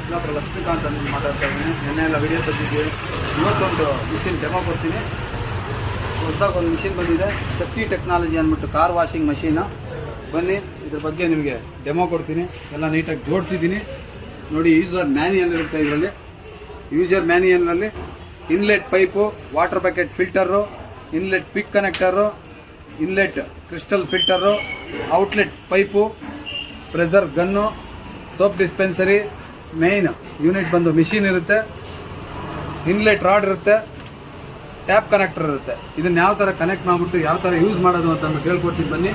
ಇನ್ನೊಬ್ಬರು ಲಕ್ಷ್ಮೀಕಾಂತ್ ಅಂತ ಮಾತಾಡ್ತಾ ಇದ್ದೀನಿ. ನಿನ್ನೆ ಎಲ್ಲ ವಿಡಿಯೋ ತೆಗೆದಿದ್ದೀವಿ. ಇವತ್ತೊಂದು ಮಿಷಿನ್ ಡೆಮೋ ಕೊಡ್ತೀನಿ. ಹೊಸದಾಗಿ ಒಂದು ಮಿಷಿನ್ ಬಂದಿದೆ, ಶಕ್ತಿ ಟೆಕ್ನಾಲಜಿ ಅಂದ್ಬಿಟ್ಟು ಕಾರ್ ವಾಷಿಂಗ್ ಮಷೀನು. ಬನ್ನಿ ಇದ್ರ ಬಗ್ಗೆ ನಿಮಗೆ ಡೆಮೋ ಕೊಡ್ತೀನಿ. ಎಲ್ಲ ನೀಟಾಗಿ ಜೋಡಿಸಿದ್ದೀನಿ ನೋಡಿ. ಯೂಸರ್ ಮ್ಯಾನ್ಯಲ್ ಇರುತ್ತೆ ಇದರಲ್ಲಿ. ಯೂಸರ್ ಮ್ಯಾನ್ಯಲ್ನಲ್ಲಿ inlet pipe, water bucket filter, inlet pick connector, inlet crystal filter, outlet pipe, pressure gun, soap dispensary, main unit ಬಂದು ಮಿಷಿನ್ ಇರುತ್ತೆ, ಇನ್ಲೆಟ್ ರಾಡ್ ಇರುತ್ತೆ, ಟ್ಯಾಪ್ ಕನೆಕ್ಟರ್ ಇರುತ್ತೆ. ಇದನ್ನು ಯಾವ ಥರ ಕನೆಕ್ಟ್ ಮಾಡಿಬಿಟ್ಟು ಯಾವ ಥರ ಯೂಸ್ ಮಾಡೋದು ಅಂತ ಹೇಳ್ಕೊಡ್ತೀನಿ ಬನ್ನಿ.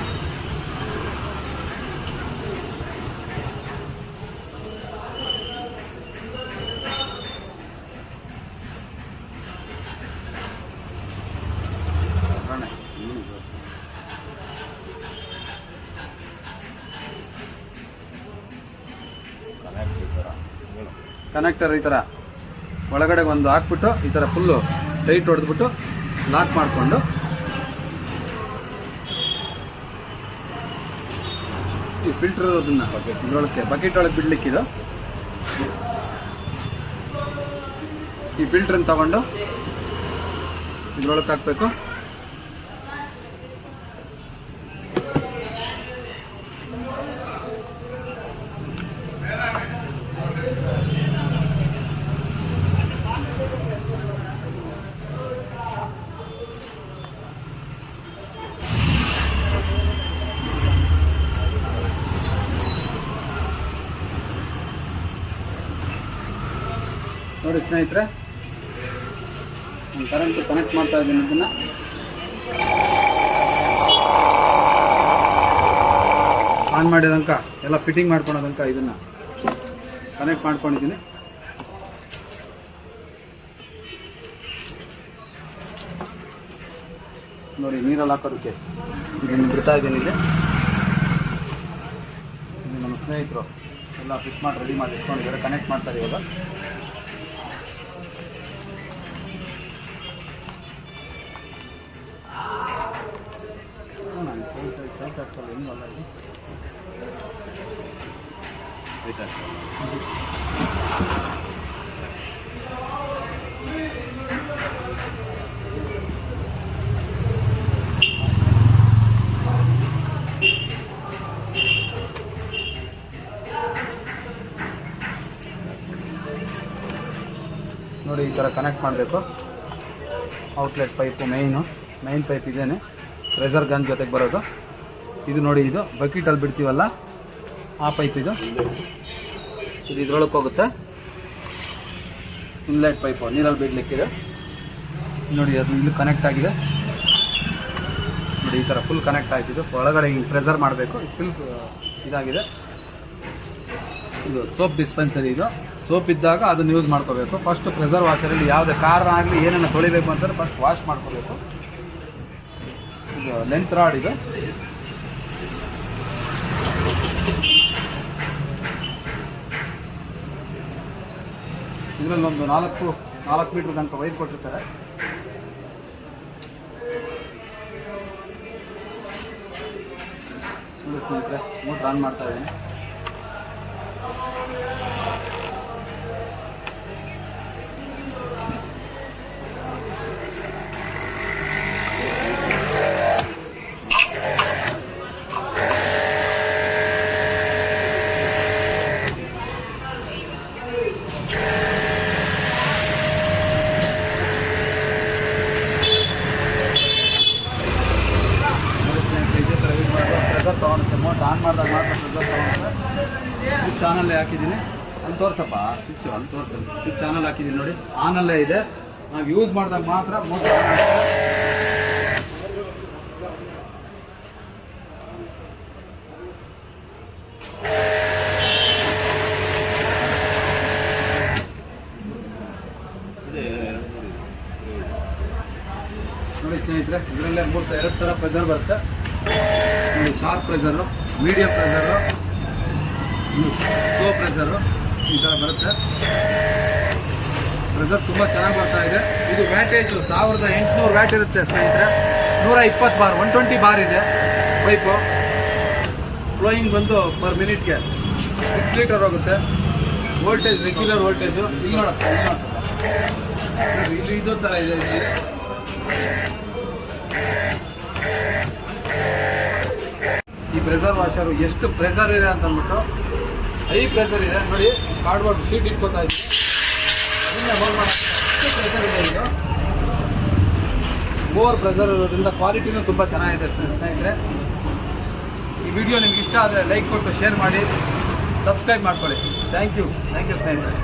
ಕನೆಕ್ಟರ್ ಈ ಥರ ಒಳಗಡೆ ಒಂದು ಹಾಕ್ಬಿಟ್ಟು ಈ ಥರ ಫುಲ್ಲು ಟೈಟ್ ಹೊಡೆದ್ಬಿಟ್ಟು ಲಾಕ್ ಮಾಡಿಕೊಂಡು ಈ ಫಿಲ್ಟರ್ ಅದನ್ನು ಇದ್ರೊಳಗೆ ಬಕೆಟ್ ಒಳಗೆ ಬಿಡ್ಲಿಕ್ಕಿದು. ಈ ಫಿಲ್ಟ್ರನ್ನ ತಗೊಂಡು ಇದ್ರೊಳಗೆ ಹಾಕಬೇಕು. ನೋಡಿ ಸ್ನೇಹಿತರೆ, ನಾನು ಕರೆಂಟ್ ಕನೆಕ್ಟ್ ಮಾಡ್ತಾ ಇದ್ದೀನಿ. ಇದನ್ನು ಆನ್ ಮಾಡಿದಂಕ ಎಲ್ಲ ಫಿಟ್ಟಿಂಗ್ ಮಾಡ್ಕೊಳೋದಂಕ ಇದನ್ನು ಕನೆಕ್ಟ್ ಮಾಡ್ಕೊಂಡಿದ್ದೀನಿ. ನೋಡಿ ನೀರಲ್ಲಿ ಹಾಕೋದಕ್ಕೆ ಇದನ್ನು ಬಿಡ್ತಾ ಇದ್ದೀನಿ. ಇಲ್ಲಿ ನಮ್ಮ ಸ್ನೇಹಿತರು ಎಲ್ಲ ಫಿಟ್ ಮಾಡಿ ರೆಡಿ ಮಾಡಿ ಇಟ್ಕೊಂಡಿದ್ದಾರೆ, ಕನೆಕ್ಟ್ ಮಾಡ್ತಾರೆ ಇವಾಗ. ನೋಡಿ ಈ ಥರ ಕನೆಕ್ಟ್ ಮಾಡಬೇಕು. ಔಟ್ಲೆಟ್ ಪೈಪು ಮೈನ್ ಪೈಪ್ ಇದೇನೆ, ಪ್ರೆಷರ್ ಗನ್ ಜೊತೆಗೆ ಬರೋದು ಇದು. ನೋಡಿ ಇದು ಬಕೆಟಲ್ಲಿ ಬಿಡ್ತೀವಲ್ಲ ಆ ಪೈಪ್ ಇದು ಇದ್ರೊಳಗೆ ಹೋಗುತ್ತೆ. ಇನ್ಲೆಟ್ ಪೈಪು ನೀರಲ್ಲಿ ಬಿಡಲಿಕ್ಕಿದೆ ನೋಡಿ. ಅದು ಇಲ್ಲಿ ಕನೆಕ್ಟ್ ಆಗಿದೆ ನೋಡಿ. ಈ ಥರ ಫುಲ್ ಕನೆಕ್ಟ್ ಆಯ್ತಿದ್ದು. ಒಳಗಡೆ ಹಿಂಗೆ ಪ್ರೆಷರ್ ಮಾಡಬೇಕು. ಫುಲ್ ಇದಾಗಿದೆ. ಇದು ಸೋಪ್ ಡಿಸ್ಪೆನ್ಸರಿ. ಇದು ಸೋಪ್ ಇದ್ದಾಗ ಅದನ್ನು ಯೂಸ್ ಮಾಡ್ಕೋಬೇಕು. ಫಸ್ಟ್ ಪ್ರೆಷರ್ ವಾಷರಲ್ಲಿ ಯಾವುದೇ ಕಾರ್ ಆಗಲಿ ಏನನ್ನು ತೊಳಿಬೇಕು ಅಂತಂದರೆ ಫಸ್ಟ್ ವಾಶ್ ಮಾಡ್ಕೋಬೇಕು. ಇದು ಲೆಂತ್ ರಾಡ್. ಇದು ಇದರಲ್ಲಿ ಒಂದು 4 ಮೀಟ್ರ್ ತನಕ ವೈರ್ ಕೊಟ್ಟಿರ್ತಾರೆ. ನೋಡಿ ಸ್ನೇಹಿತರೆ, ಮೋಟ್ರ್ ಆನ್ ಮಾಡ್ತಾ ಇದ್ದೀನಿ. ಪ್ರೆಷರ್ ತೊಗೊಳುತ್ತೆ. ಮೋಟ್ರ್ ಆನ್ ಮಾಡಿದಾಗ ಮಾತ್ರ ಪ್ರೆಷರ್ ತೊಗೊಳುತ್ತೆ. ಸ್ವಿಚ್ ಆನಲ್ಲೇ ಹಾಕಿದ್ದೀನಿ. ಅಲ್ಲಿ ತೋರಿಸಪ್ಪ ಸ್ವಿಚ್ಚು, ಅಲ್ಲಿ ತೋರಿಸಲ್ಲ. ಸ್ವಿಚ್ ಆನಲ್ಲಿ ಹಾಕಿದ್ದೀನಿ ನೋಡಿ, ಆನಲ್ಲೇ ಇದೆ. ನಾವು ಯೂಸ್ ಮಾಡಿದಾಗ ಮಾತ್ರ ಮೋಟ್ರ್ ಆನ್ ಆಗುತ್ತೆ. ನೋಡಿ ಸ್ನೇಹಿತರೆ, ಇದರಲ್ಲೇ 2 ಥರ ಪ್ರೆಷರ್ ಬರುತ್ತೆ. Sharp pressure, medium pressure, slow pressure ಈ ಥರ ಬರುತ್ತೆ. ಪ್ರೆಷರ್ ತುಂಬ ಚೆನ್ನಾಗಿ ಬರ್ತಾ ಇದೆ. ಇದು ವ್ಯಾಟೇಜು 1800 ವ್ಯಾಟ್ ಇರುತ್ತೆ ಸ್ನೇಹಿತರೆ. 120 ಬಾರ್ 120 ಬಾರ್ ಇದೆ ಪೈಪು. ಫ್ಲೋಯಿಂಗ್ ಬಂದು ಪರ್ ಮಿನಿಟ್ಗೆ 6 ಲೀಟರ್ ಹೋಗುತ್ತೆ. ವೋಲ್ಟೇಜ್ ರೆಗ್ಯುಲರ್ ವೋಲ್ಟೇಜು ಇಲ್ಲಿ ನೋಡಪ್ಪ ಇಲ್ಲಿ ಇದೋ ಥರ ಇದೆ ಇಲ್ಲಿ. ಈ ಪ್ರೆಷರ್ ವಾಷರು ಎಷ್ಟು ಪ್ರೆಷರ್ ಇದೆ ಅಂತ ಅಂದ್ಬಿಟ್ಟು ಹೈ ಪ್ರೆಷರ್ ಇದೆ ನೋಡಿ. ಕಾರ್ಡ್ಬೋರ್ಡ್ ಶೀಟ್ ಇಟ್ಕೋತಾ ಇದ್ವಿ ಅದನ್ನೇ ಹೋಲ್ ಮಾಡಿ ಎಷ್ಟು ಪ್ರೆಷರ್ ಇದೆ ಇದು. ಓವರ್ ಪ್ರೆಷರ್ ಇರೋದ್ರಿಂದ ಕ್ವಾಲಿಟಿನೂ ತುಂಬ ಚೆನ್ನಾಗಿದೆ ಸ್ನೇಹಿತರೆ. ಈ ವಿಡಿಯೋ ನಿಮ್ಗೆ ಇಷ್ಟ ಆದರೆ ಲೈಕ್ ಕೊಟ್ಟು ಶೇರ್ ಮಾಡಿ, ಸಬ್ಸ್ಕ್ರೈಬ್ ಮಾಡ್ಕೊಳ್ಳಿ. ಥ್ಯಾಂಕ್ ಯು ಸ್ನೇಹಿತರೆ.